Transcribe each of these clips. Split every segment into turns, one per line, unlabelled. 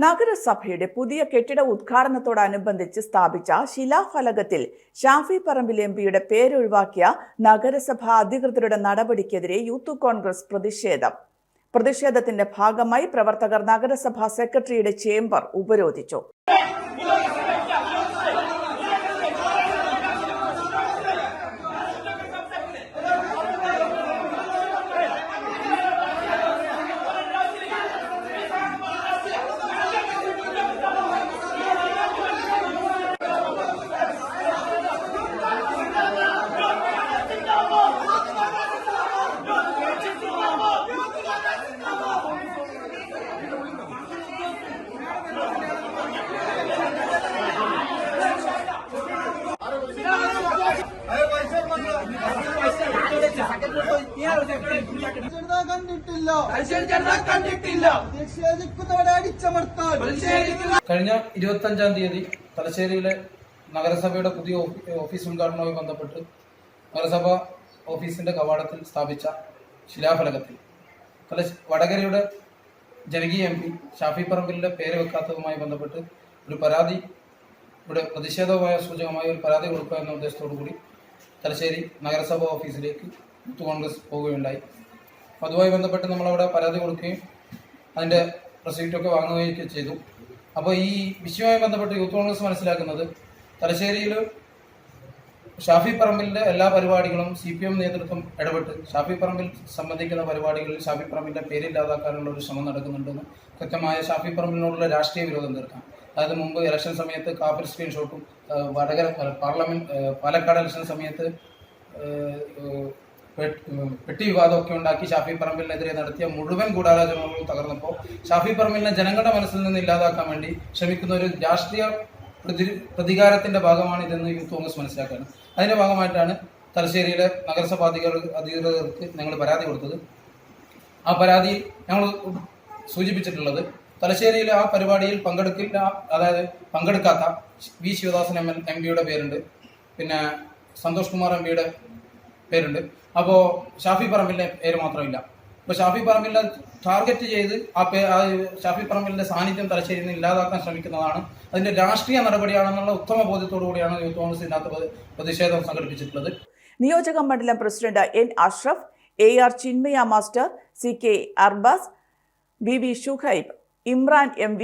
നഗരസഭയുടെ പുതിയ കെട്ടിട ഉദ്ഘാടനത്തോടനുബന്ധിച്ച് സ്ഥാപിച്ച ശിലാഫലകത്തിൽ ഷാഫി പറമ്പിൽ എംപിയുടെ പേരൊഴിവാക്കിയ നഗരസഭാ അധികൃതരുടെ നടപടിക്കെതിരെ യൂത്ത് കോൺഗ്രസ് പ്രതിഷേധത്തിന്റെ ഭാഗമായി പ്രവർത്തകർ നഗരസഭാ സെക്രട്ടറിയുടെ ചേംബർ ഉപരോധിച്ചു.
കഴിഞ്ഞ 25-ാം തീയതി തലശ്ശേരിയിലെ നഗരസഭയുടെ പുതിയ ഓഫീസ് ഉദ്ഘാടനവുമായി ബന്ധപ്പെട്ട് നഗരസഭ ഓഫീസിന്റെ കവാടത്തിൽ സ്ഥാപിച്ച ശിലാഫലകത്തിൽ വടകരയുടെ ജനകീയ എംപി ഷാഫി പറമ്പിലിന്റെ പേര് വെക്കാത്തതുമായി ബന്ധപ്പെട്ട് ഒരു പരാതി ഇവിടെ പ്രതിഷേധമായ സൂചകമായ ഒരു പരാതി കൊടുക്കുക എന്ന ഉദ്ദേശത്തോടു കൂടി തലശ്ശേരി നഗരസഭ ഓഫീസിലേക്ക് യൂത്ത് കോൺഗ്രസ് പോവുകയുണ്ടായി. അതുമായി ബന്ധപ്പെട്ട് നമ്മളവിടെ പരാതി കൊടുക്കുകയും അതിൻ്റെ റെസിപ്റ്റൊക്കെ വാങ്ങുകയൊക്കെ ചെയ്തു. അപ്പോൾ ഈ വിഷയവുമായി ബന്ധപ്പെട്ട് യൂത്ത് കോൺഗ്രസ് മനസ്സിലാക്കുന്നത് തലശ്ശേരിയിൽ ഷാഫി പറമ്പിലിൻ്റെ എല്ലാ പരിപാടികളും CPM നേതൃത്വം ഇടപെട്ട് ഷാഫി പറമ്പിൽ സംബന്ധിക്കുന്ന പരിപാടികളിൽ ഷാഫി പറമ്പിലിൻ്റെ പേരില്ലാതാക്കാനുള്ള ഒരു ശ്രമം നടക്കുന്നുണ്ടെന്ന് കൃത്യമായ ഷാഫി പറമ്പിലിനോടുള്ള രാഷ്ട്രീയ വിരോധം തീർക്കാൻ. അതായത് മുമ്പ് ഇലക്ഷൻ സമയത്ത് കാപ്പർ സ്ക്രീൻഷോട്ടും വടകര പാലക്കാട് ഇലക്ഷൻ സമയത്ത് പെട്ടി വിവാദമൊക്കെ ഉണ്ടാക്കി ഷാഫി പറമ്പിലിനെതിരെ നടത്തിയ മുഴുവൻ ഗൂഢാലോചനകളും തകർന്നപ്പോൾ ഷാഫി പറമ്പിലിനെ ജനങ്ങളുടെ മനസ്സിൽ നിന്ന് ഇല്ലാതാക്കാൻ വേണ്ടി ശ്രമിക്കുന്ന ഒരു രാഷ്ട്രീയ പ്രതികാരത്തിന്റെ ഭാഗമാണ് ഇതെന്ന് യൂത്ത് കോൺഗ്രസ് മനസ്സിലാക്കുകയാണ്. അതിന്റെ ഭാഗമായിട്ടാണ് തലശ്ശേരിയിലെ നഗരസഭാ അധികൃതർക്ക് ഞങ്ങൾ പരാതി കൊടുത്തത്. ആ പരാതിയിൽ ഞങ്ങൾ സൂചിപ്പിച്ചിട്ടുള്ളത് തലശ്ശേരിയിലെ ആ പരിപാടിയിൽ പങ്കെടുക്കാത്ത വി ശിവദാസൻ MPയുടെ പേരുണ്ട്, പിന്നെ സന്തോഷ് കുമാർ MPയുടെ പേരുണ്ട്. അപ്പോൾ ഷാഫി പറമ്പിലിന്റെ പേര് മാത്രമില്ല. അപ്പോൾ ഷാഫി പറമ്പിലിനെ ടാർഗറ്റ് ചെയ്ത് ഷാഫി പറമ്പിലിന്റെ സാന്നിധ്യം തലശ്ശേരിയിൽ നിന്ന് ഇല്ലാതാക്കാൻ ശ്രമിക്കുന്നതാണ്. അതിന്റെ രാഷ്ട്രീയ നടപടിയാണെന്നുള്ള ഉത്തമ ബോധ്യത്തോടു കൂടിയാണ് യൂത്ത് കോൺഗ്രസ് ഇതിനകത്ത് പ്രതിഷേധം സംഘടിപ്പിച്ചിട്ടുള്ളത്.
നിയോജക മണ്ഡലം president N. Ashraf, AR Chinmaya master, CK Arbaz, BB Shuhaib, Imran MV,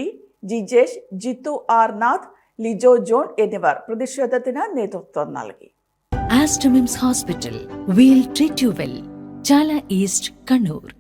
Jijesh, Jithu R. Nath, Lijo John എന്നിവർ പ്രതിഷേധത്തിന് നേതൃത്വം നൽകി.
Aster MIMS Hospital, we'll treat you well. Chala East, Kannur.